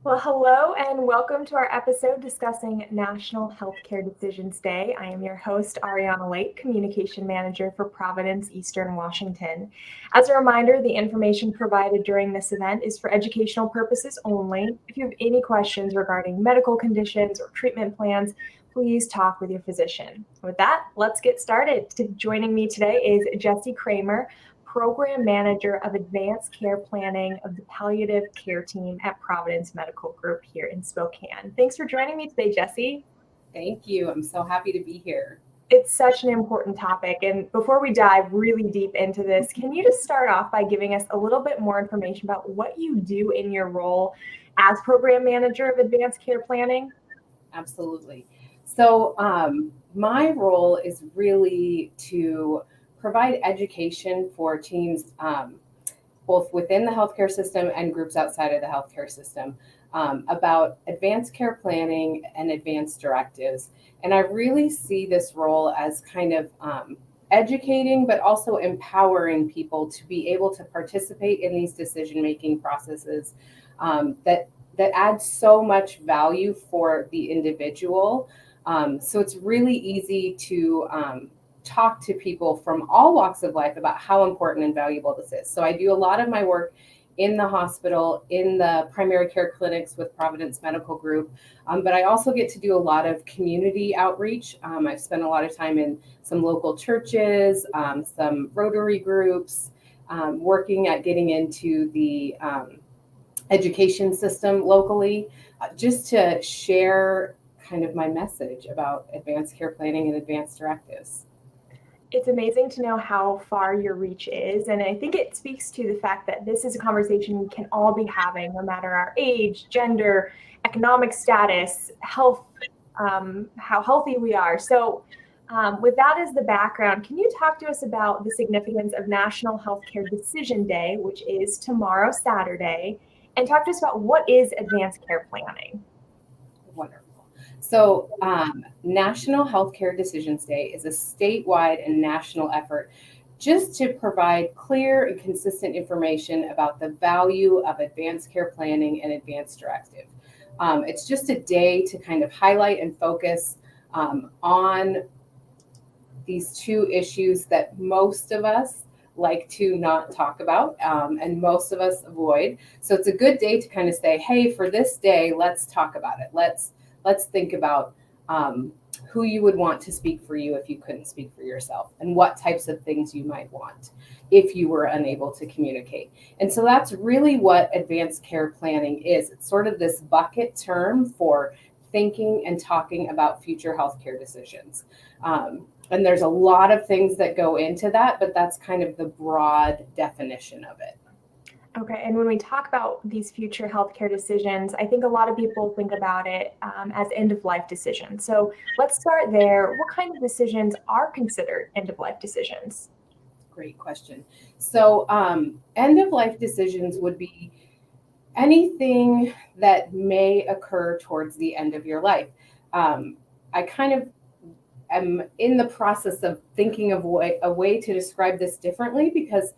Well, hello and welcome to our episode discussing National Healthcare Decisions Day. I am your host, Ariana Lake, Communication Manager for Providence, Eastern Washington. As a reminder, the information provided during this event is for educational purposes only. If you have any questions regarding medical conditions or treatment plans, please talk with your physician. With that, let's get started. Joining me today is Jessie Cramer, Program Manager of Advanced Care Planning of the Palliative Care Team at Providence Medical Group here in Spokane. Thanks for joining me today, Jessie. Thank you. I'm so happy to be here. It's such an important topic. And before we dive really deep into this, can you just start off by giving us a little bit more information about what you do in your role as Program Manager of Advanced Care Planning? Absolutely. So, my role is really to provide education for teams, both within the healthcare system and groups outside of the healthcare system, about advanced care planning and advanced directives. And I really see this role as kind of educating, but also empowering people to be able to participate in these decision-making processes that add so much value for the individual. So it's really easy to talk to people from all walks of life about how important and valuable this is. So I do a lot of my work in the hospital, in the primary care clinics with Providence Medical Group, but I also get to do a lot of community outreach. I've spent a lot of time in some local churches, some Rotary groups, working at getting into the education system locally, just to share kind of my message about advanced care planning and advanced directives. It's amazing to know how far your reach is. And I think it speaks to the fact that this is a conversation we can all be having, no matter our age, gender, economic status, health, how healthy we are. So with that as the background, can you talk to us about the significance of National Healthcare Decision Day, which is tomorrow, Saturday, and talk to us about what is advanced care planning? Wonderful. So, National Healthcare Decisions Day is a statewide and national effort just to provide clear and consistent information about the value of advanced care planning and advanced directive. It's just a day to kind of highlight and focus on these two issues that most of us like to not talk about, and most of us avoid. So it's a good day to kind of say, hey, for this day, let's talk about it. Let's think about who you would want to speak for you if you couldn't speak for yourself, and what types of things you might want if you were unable to communicate. And so that's really what advanced care planning is. It's sort of this bucket term for thinking and talking about future healthcare decisions. And there's a lot of things that go into that, but that's kind of the broad definition of it. Okay, and when we talk about these future healthcare decisions, I think a lot of people think about it as end-of-life decisions. So let's start there. What kind of decisions are considered end-of-life decisions? Great question. So end-of-life decisions would be anything that may occur towards the end of your life. I kind of am in the process of thinking of a way to describe this differently, because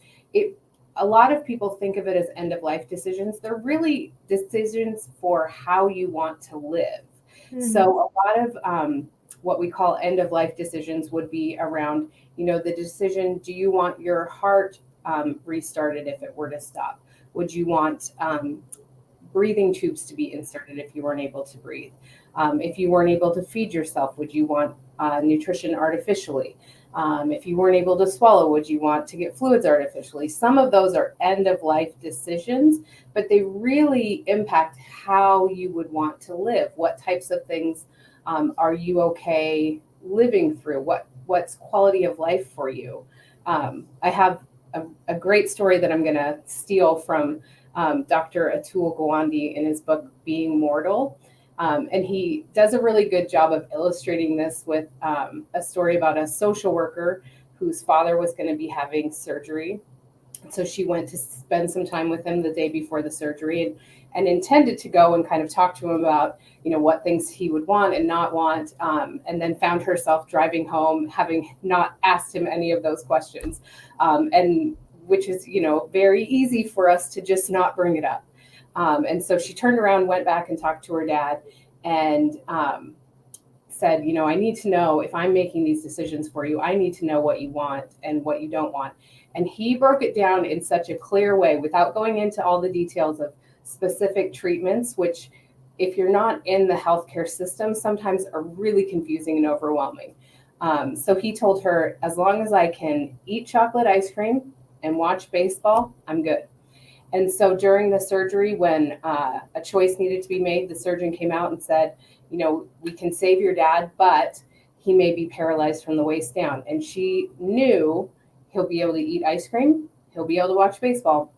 a lot of people think of it as end of life decisions. They're really decisions for how you want to live. Mm-hmm. So a lot of what we call end of life decisions would be around, the decision: do you want your heart restarted if it were to stop? Would you want breathing tubes to be inserted if you weren't able to breathe? If you weren't able to feed yourself, would you want nutrition artificially? If you weren't able to swallow, would you want to get fluids artificially? Some of those are end-of-life decisions, but they really impact how you would want to live. What types of things are you okay living through? What's quality of life for you? I have a great story that I'm going to steal from Dr. Atul Gawande in his book, Being Mortal. And he does a really good job of illustrating this with a story about a social worker whose father was going to be having surgery. So she went to spend some time with him the day before the surgery, and intended to go and kind of talk to him about, what things he would want and not want, and then found herself driving home having not asked him any of those questions, and which is, very easy for us to just not bring it up. And so she turned around, went back and talked to her dad, and said, I need to know if I'm making these decisions for you, I need to know what you want and what you don't want. And he broke it down in such a clear way without going into all the details of specific treatments, which if you're not in the healthcare system, sometimes are really confusing and overwhelming. So he told her, as long as I can eat chocolate ice cream and watch baseball, I'm good. And so during the surgery, when a choice needed to be made, the surgeon came out and said, we can save your dad, but he may be paralyzed from the waist down. And she knew he'll be able to eat ice cream, he'll be able to watch baseball.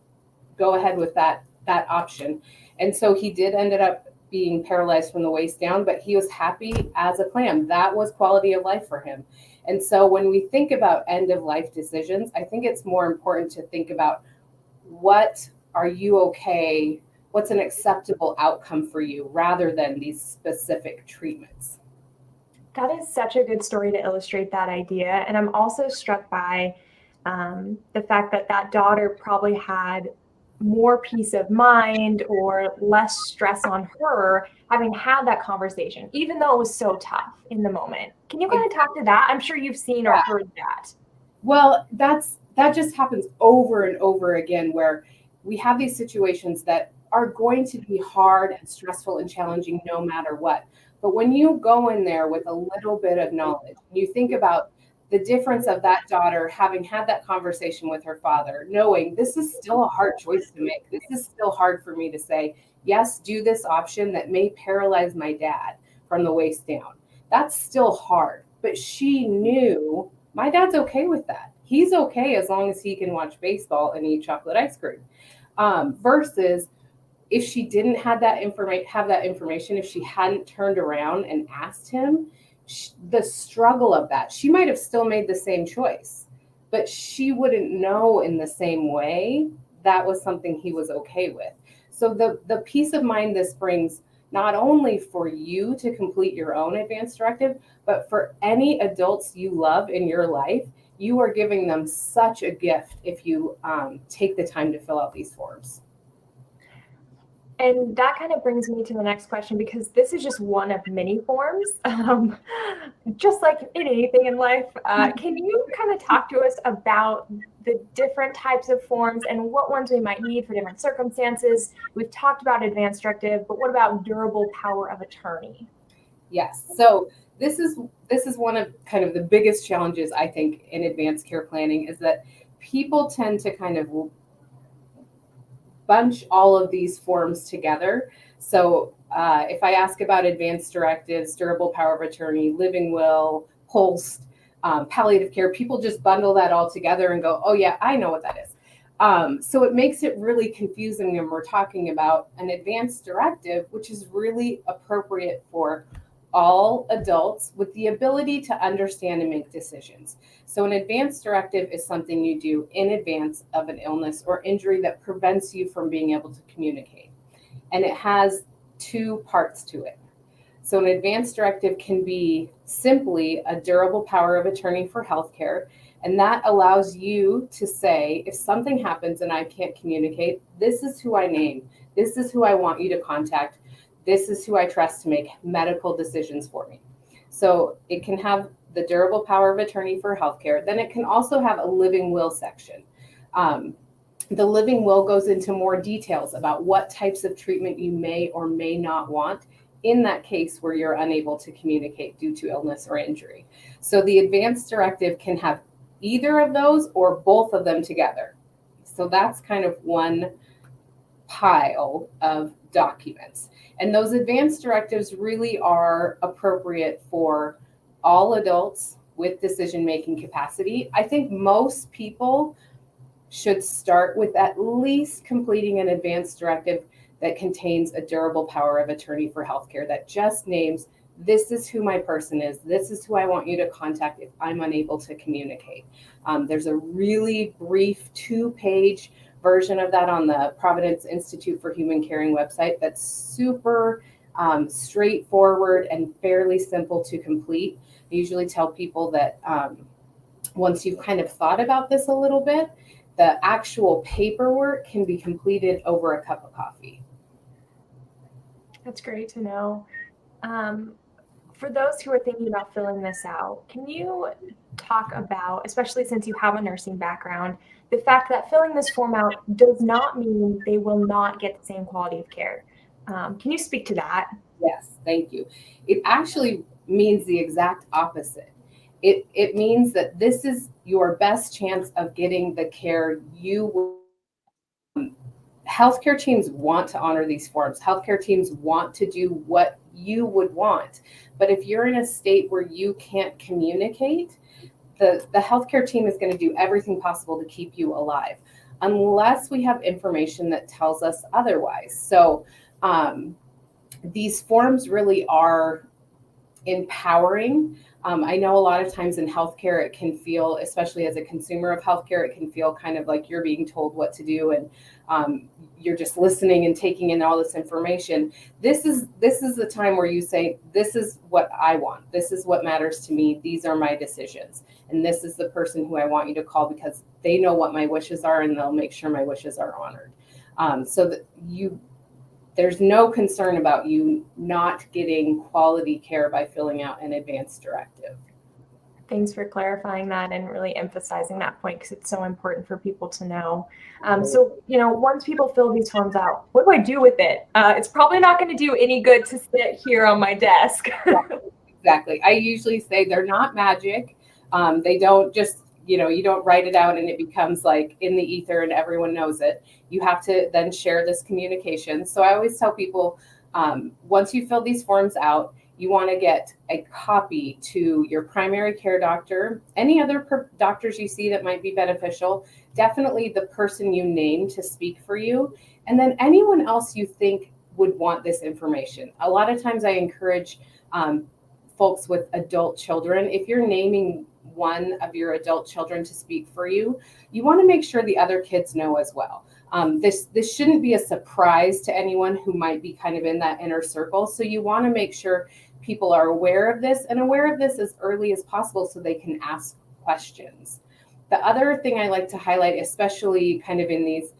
Go ahead with that option. And so he did ended up being paralyzed from the waist down, but he was happy as a clam. That was quality of life for him. And so when we think about end of life decisions, I think it's more important to think about what are you okay? What's an acceptable outcome for you rather than these specific treatments? That is such a good story to illustrate that idea. And I'm also struck by the fact that daughter probably had more peace of mind or less stress on her having had that conversation, even though it was so tough in the moment. Can you kind of talk to that? I'm sure you've seen or heard that. Well, that just happens over and over again, where we have these situations that are going to be hard and stressful and challenging no matter what. But when you go in there with a little bit of knowledge, you think about the difference of that daughter having had that conversation with her father, knowing this is still a hard choice to make. This is still hard for me to say, yes, do this option that may paralyze my dad from the waist down. That's still hard. But she knew my dad's okay with that. He's okay as long as he can watch baseball and eat chocolate ice cream. Versus if she didn't have that information, if she hadn't turned around and asked him, the struggle of that, she might have still made the same choice, but she wouldn't know in the same way that was something he was okay with. So the peace of mind this brings, not only for you to complete your own advanced directive, but for any adults you love in your life, you are giving them such a gift if you take the time to fill out these forms. And that kind of brings me to the next question, because this is just one of many forms, just like in anything in life. Can you kind of talk to us about the different types of forms and what ones we might need for different circumstances? We've talked about advanced directive, but what about durable power of attorney? Yes. So this is one of kind of the biggest challenges, I think, in advanced care planning, is that people tend to kind of bunch all of these forms together. So if I ask about advanced directives, durable power of attorney, living will, POLST, palliative care, people just bundle that all together and go, oh yeah, I know what that is. So it makes it really confusing when we're talking about an advanced directive, which is really appropriate for all adults with the ability to understand and make decisions. So an advanced directive is something you do in advance of an illness or injury that prevents you from being able to communicate. And it has two parts to it. So an advanced directive can be simply a durable power of attorney for healthcare. And that allows you to say, if something happens and I can't communicate, this is who I name. This is who I want you to contact. This is who I trust to make medical decisions for me. So it can have the durable power of attorney for healthcare. Then it can also have a living will section. The living will goes into more details about what types of treatment you may or may not want in that case where you're unable to communicate due to illness or injury. So the advanced directive can have either of those or both of them together. So that's kind of one pile of documents. And those advanced directives really are appropriate for all adults with decision-making capacity. I think most people should start with at least completing an advanced directive that contains a durable power of attorney for healthcare that just names, this is who my person is. This is who I want you to contact if I'm unable to communicate. There's a really brief 2-page version of that on the Providence Institute for Human Caring website that's super straightforward and fairly simple to complete. I usually tell people that once you've kind of thought about this a little bit, the actual paperwork can be completed over a cup of coffee. That's great to know. Um, for those who are thinking about filling this out, can you talk about, especially since you have a nursing background, the fact that filling this form out does not mean they will not get the same quality of care? Can you speak to that? Yes, thank you. It actually means the exact opposite. It means that this is your best chance of getting the care you. Healthcare teams want to honor these forms. Healthcare teams want to do what you would want. But if you're in a state where you can't communicate, the healthcare team is going to do everything possible to keep you alive, unless we have information that tells us otherwise. So these forms really are empowering. I know a lot of times in healthcare, it can feel, especially as a consumer of healthcare, it can feel kind of like you're being told what to do, and you're just listening and taking in all this information. This is the time where you say, "This is what I want. This is what matters to me. These are my decisions, and this is the person who I want you to call because they know what my wishes are, and they'll make sure my wishes are honored." So that there's no concern about you not getting quality care by filling out an advance directive. Thanks for clarifying that and really emphasizing that point because it's so important for people to know. So, once people fill these forms out, what do I do with it? It's probably not going to do any good to sit here on my desk. Exactly. I usually say they're not magic. They don't just, you don't write it out and it becomes like in the ether and everyone knows it. You have to then share this communication. So I always tell people, once you fill these forms out, you want to get a copy to your primary care doctor, any other doctors you see that might be beneficial, definitely the person you name to speak for you, and then anyone else you think would want this information. A lot of times I encourage folks with adult children, if you're naming one of your adult children to speak for you, you want to make sure the other kids know as well. This shouldn't be a surprise to anyone who might be kind of in that inner circle. So you want to make sure people are aware of this and aware of this as early as possible so they can ask questions. The other thing I like to highlight, especially kind of in these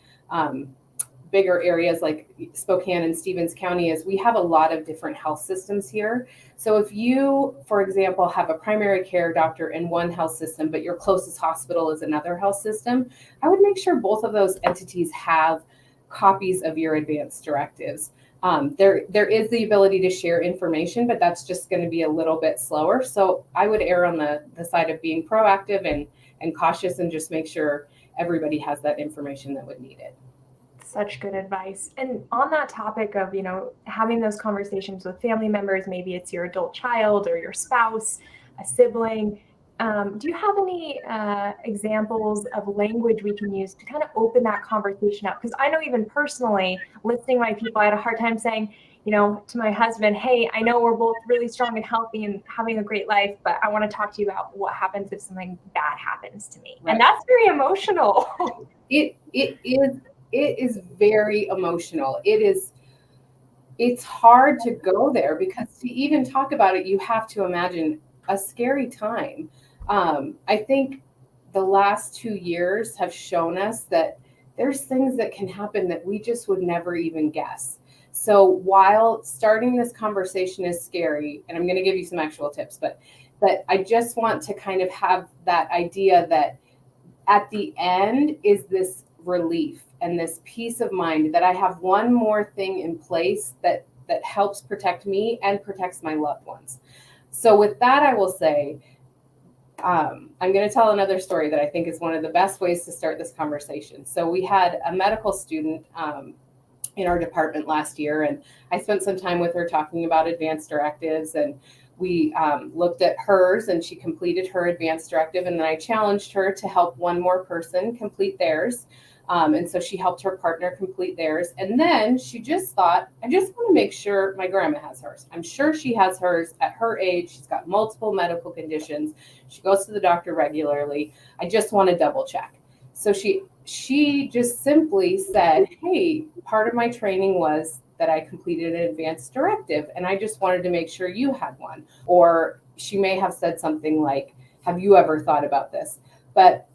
bigger areas like Spokane and Stevens County, is we have a lot of different health systems here. So if you, for example, have a primary care doctor in one health system, but your closest hospital is another health system, I would make sure both of those entities have copies of your advance directives. There is the ability to share information, but that's just going to be a little bit slower. So I would err on the side of being proactive and cautious and just make sure everybody has that information that would need it. Such good advice. And on that topic of, having those conversations with family members, maybe it's your adult child or your spouse, a sibling. Do you have any examples of language we can use to kind of open that conversation up? Because I know even personally, listening to my people, I had a hard time saying, to my husband, hey, I know we're both really strong and healthy and having a great life, but I want to talk to you about what happens if something bad happens to me. Right. And that's very emotional. It is very emotional. It's hard to go there because to even talk about it, you have to imagine a scary time. I think the last 2 years have shown us that there's things that can happen that we just would never even guess. So while starting this conversation is scary, and I'm going to give you some actual tips, but I just want to kind of have that idea that at the end is this relief and this peace of mind that I have one more thing in place that helps protect me and protects my loved ones. So with that, I will say, I'm going to tell another story that I think is one of the best ways to start this conversation. So we had a medical student in our department last year, and I spent some time with her talking about advanced directives, and we looked at hers, and she completed her advanced directive, and then I challenged her to help one more person complete theirs. And so she helped her partner complete theirs. And then she just thought, I just want to make sure my grandma has hers. I'm sure she has hers at her age. She's got multiple medical conditions. She goes to the doctor regularly. I just want to double check. So she just simply said, hey, part of my training was that I completed an advanced directive, and I just wanted to make sure you had one. Or she may have said something like, have you ever thought about this? But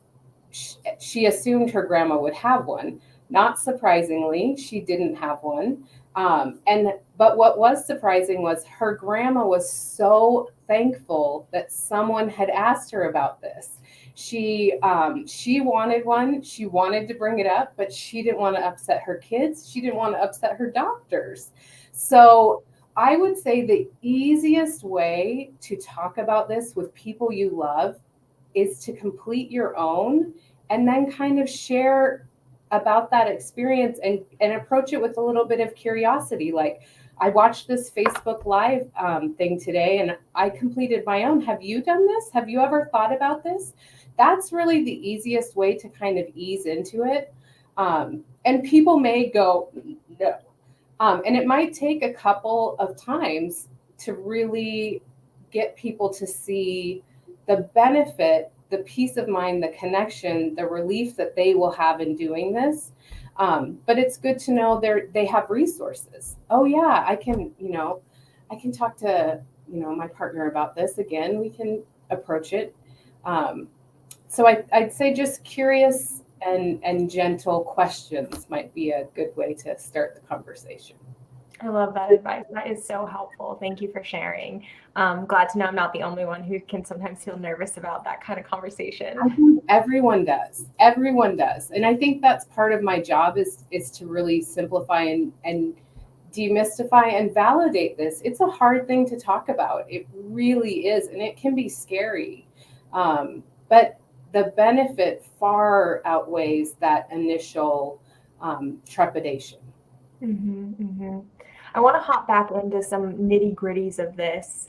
she assumed her grandma would have one. Not surprisingly, she didn't have one. But what was surprising was her grandma was so thankful that someone had asked her about this. She wanted one. She wanted to bring it up, but she didn't want to upset her kids. She didn't want to upset her doctors. So I would say the easiest way to talk about this with people you love is to complete your own and then kind of share about that experience and approach it with a little bit of curiosity. Like, I watched this Facebook Live thing today and I completed my own. Have you done this? Have you ever thought about this? That's really the easiest way to kind of ease into it. And people may go, no. And it might take a couple of times to really get people to see the benefit, the peace of mind, the connection, the relief that they will have in doing this. But it's good to know they have resources. Oh yeah, I can talk to, my partner about this again. We can approach it. So I'd say just curious and gentle questions might be a good way to start the conversation. I love that advice. That is so helpful. Thank you for sharing. Glad to know I'm not the only one who can sometimes feel nervous about that kind of conversation. I think everyone does. Everyone does. And I think that's part of my job is to really simplify and demystify and validate this. It's a hard thing to talk about. It really is. And it can be scary. But the benefit far outweighs that initial trepidation. Mm-hmm, mm-hmm. I want to hop back into some nitty gritties of this.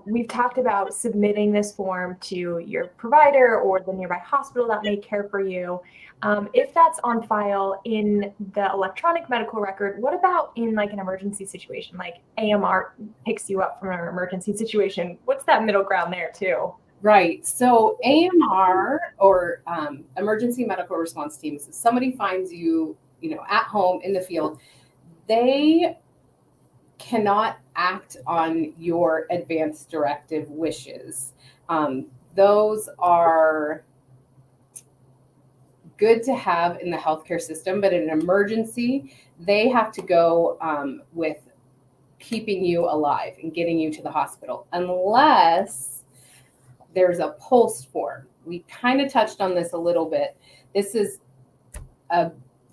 We've talked about submitting this form to your provider or the nearby hospital that may care for you. If that's on file in the electronic medical record, what about in like an emergency situation, like AMR picks you up from an emergency situation? What's that middle ground there too? Right. So AMR or emergency medical response teams, if somebody finds you, at home in the field, they cannot act on your advance directive wishes. Those are good to have in the healthcare system, but in an emergency, they have to go with keeping you alive and getting you to the hospital, unless there's a pulse form. We kind of touched on this a little bit. This is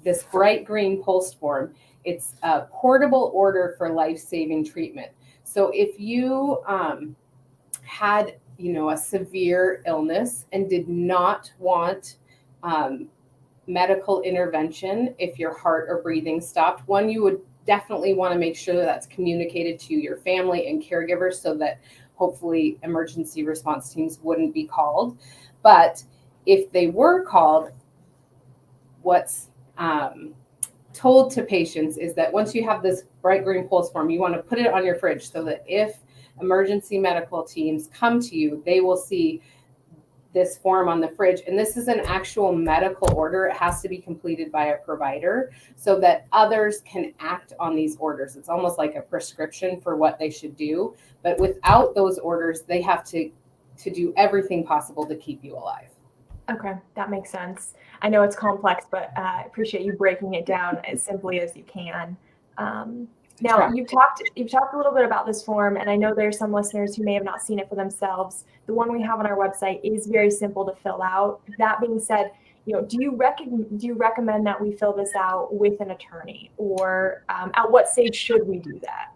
this bright green pulse form. It's a portable order for life-saving treatment. So if you had, a severe illness and did not want medical intervention, if your heart or breathing stopped, one, you would definitely want to make sure that that's communicated to your family and caregivers so that hopefully emergency response teams wouldn't be called. But if they were called, what's told to patients is that once you have this bright green pulse form, you want to put it on your fridge so that if emergency medical teams come to you, they will see this form on the fridge. And this is an actual medical order. It has to be completed by a provider so that others can act on these orders. It's almost like a prescription for what they should do. But without those orders, they have to do everything possible to keep you alive. Okay, that makes sense. I know it's complex, but I appreciate you breaking it down as simply as you can. Now, you've talked a little bit about this form, and I know there's some listeners who may have not seen it for themselves. The one we have on our website is very simple to fill out. That being said, do you recommend that we fill this out with an attorney, or at what stage should we do that?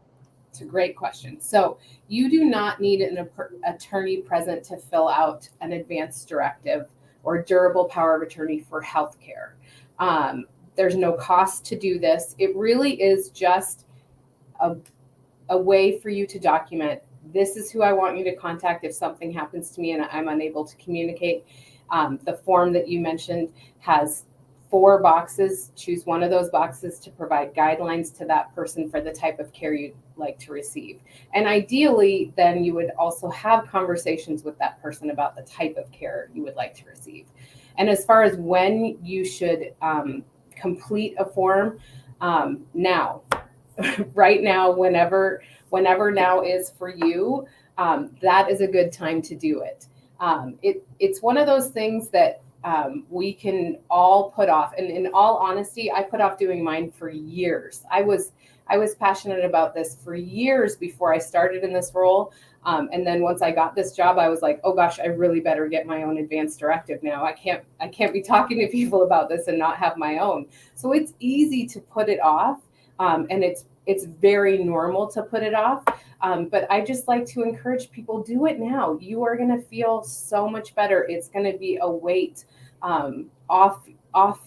It's a great question. So you do not need an attorney present to fill out an advance directive or durable power of attorney for healthcare. There's no cost to do this. It really is just a way for you to document, this is who I want you to contact if something happens to me and I'm unable to communicate. The form that you mentioned has 4 boxes. Choose one of those boxes to provide guidelines to that person for the type of care you'd like to receive. And ideally, then you would also have conversations with that person about the type of care you would like to receive. And as far as when you should complete a form, now, right now, whenever now is for you, that is a good time to do it. It's one of those things that we can all put off. And in all honesty, I put off doing mine for years. I was passionate about this for years before I started in this role. And then once I got this job, I was like, oh gosh, I really better get my own advanced directive now. I can't be talking to people about this and not have my own. So it's easy to put it off. And it's very normal to put it off. But I just like to encourage people, do it now. You are going to feel so much better. It's going to be a weight off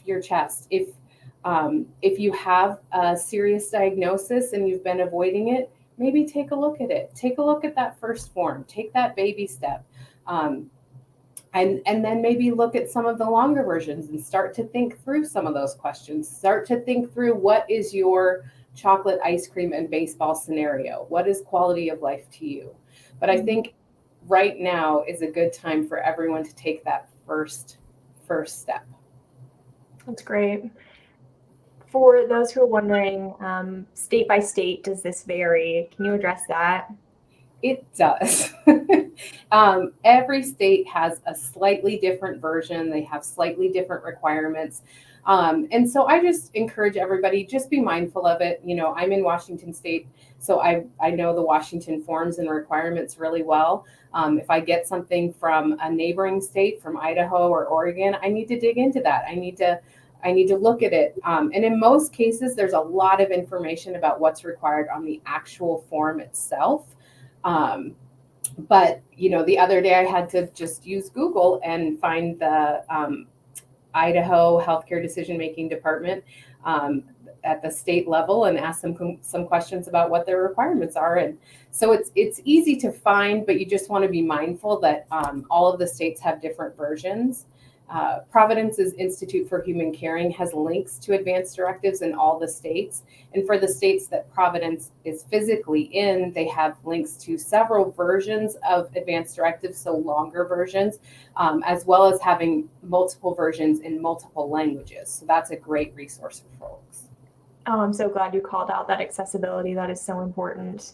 your chest. If you have a serious diagnosis and you've been avoiding it, maybe take a look at it. Take a look at that first form. Take that baby step. And then maybe look at some of the longer versions and start to think through some of those questions. Start to think through, what is your chocolate, ice cream, and baseball scenario? What is quality of life to you? But I think right now is a good time for everyone to take that first step. That's great. For those who are wondering, state by state, does this vary? Can you address that? It does. Every state has a slightly different version. They have slightly different requirements. And so I just encourage everybody, just be mindful of it. You know, I'm in Washington State, so I know the Washington forms and requirements really well. If I get something from a neighboring state, from Idaho or Oregon, I need to dig into that. I need to look at it. And in most cases, there's a lot of information about what's required on the actual form itself. But, you know, the other day I had to just use Google and find the Idaho Healthcare Decision-Making Department at the state level and ask them some questions about what their requirements are. And so it's easy to find, but you just want to be mindful that all of the states have different versions. Providence's Institute for Human Caring has links to advanced directives in all the states. And for the states that Providence is physically in, they have links to several versions of advanced directives, so longer versions, as well as having multiple versions in multiple languages. So that's a great resource for folks. Oh, I'm so glad you called out that accessibility. That is so important.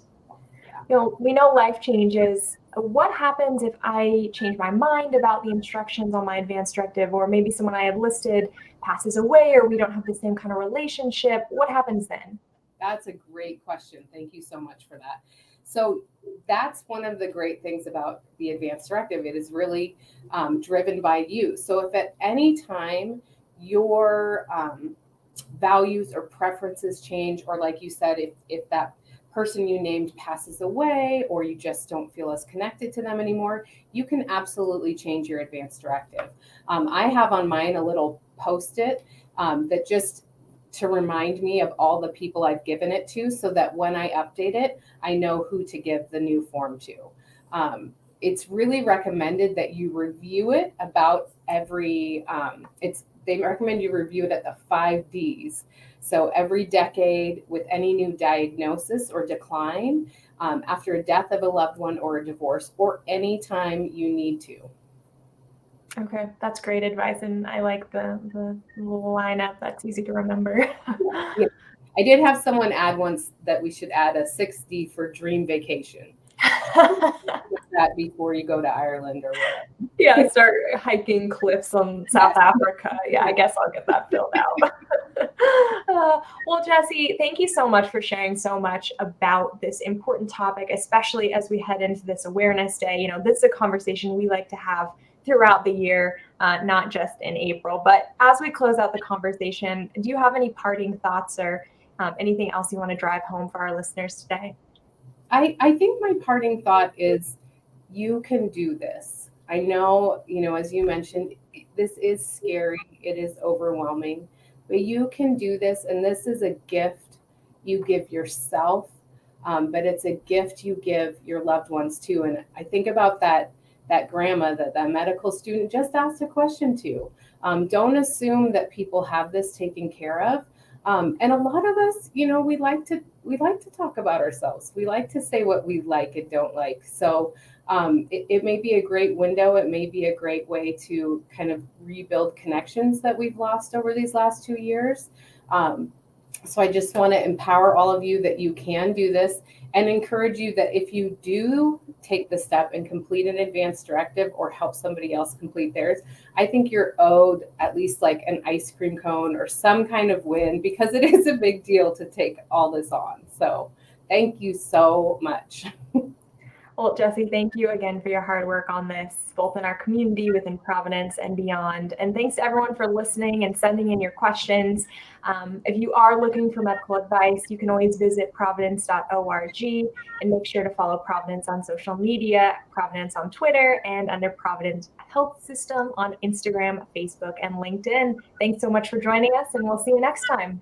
You know, we know life changes. What happens if I change my mind about the instructions on my advanced directive, or maybe someone I had listed passes away, or we don't have the same kind of relationship? What happens then? That's a great question. Thank you so much for that. So that's one of the great things about the advanced directive. It is really driven by you. So if at any time your values or preferences change, or like you said, if that person you named passes away, or you just don't feel as connected to them anymore, you can absolutely change your advanced directive. I have on mine a little Post-it that just to remind me of all the people I've given it to, so that when I update it, I know who to give the new form to. It's really recommended that you review it about every, they recommend you review it at the 5 Ds. So every decade with any new diagnosis or decline, after a death of a loved one or a divorce, or any time you need to. Okay, that's great advice, and I like the little lineup. That's easy to remember. Yeah. I did have someone add once that we should add a 6D for dream vacation. That before you go to Ireland or whatever. Yeah, start hiking cliffs on South Africa. Yeah, I guess I'll get that filled out. Well, Jessie, thank you so much for sharing so much about this important topic, especially as we head into this Awareness Day. You know, this is a conversation we like to have throughout the year, not just in April. But as we close out the conversation, do you have any parting thoughts or anything else you want to drive home for our listeners today? I think my parting thought is, you can do this. I know, you know, as you mentioned, this is scary. It is overwhelming, but you can do this. And this is a gift you give yourself, but it's a gift you give your loved ones too. And I think about that grandma that medical student just asked a question to. Don't assume that people have this taken care of. And a lot of us, you know, we like to talk about ourselves. We like to say what we like and don't like. So it may be a great window. It may be a great way to kind of rebuild connections that we've lost over these last 2 years. So I just want to empower all of you that you can do this and encourage you that if you do take the step and complete an advanced directive or help somebody else complete theirs, I think you're owed at least like an ice cream cone or some kind of win, because it is a big deal to take all this on. So thank you so much. Well, Jessie, thank you again for your hard work on this, both in our community, within Providence, and beyond. And thanks to everyone for listening and sending in your questions. If you are looking for medical advice, you can always visit providence.org and make sure to follow Providence on social media, Providence on Twitter, and under Providence Health System on Instagram, Facebook, and LinkedIn. Thanks so much for joining us, and we'll see you next time.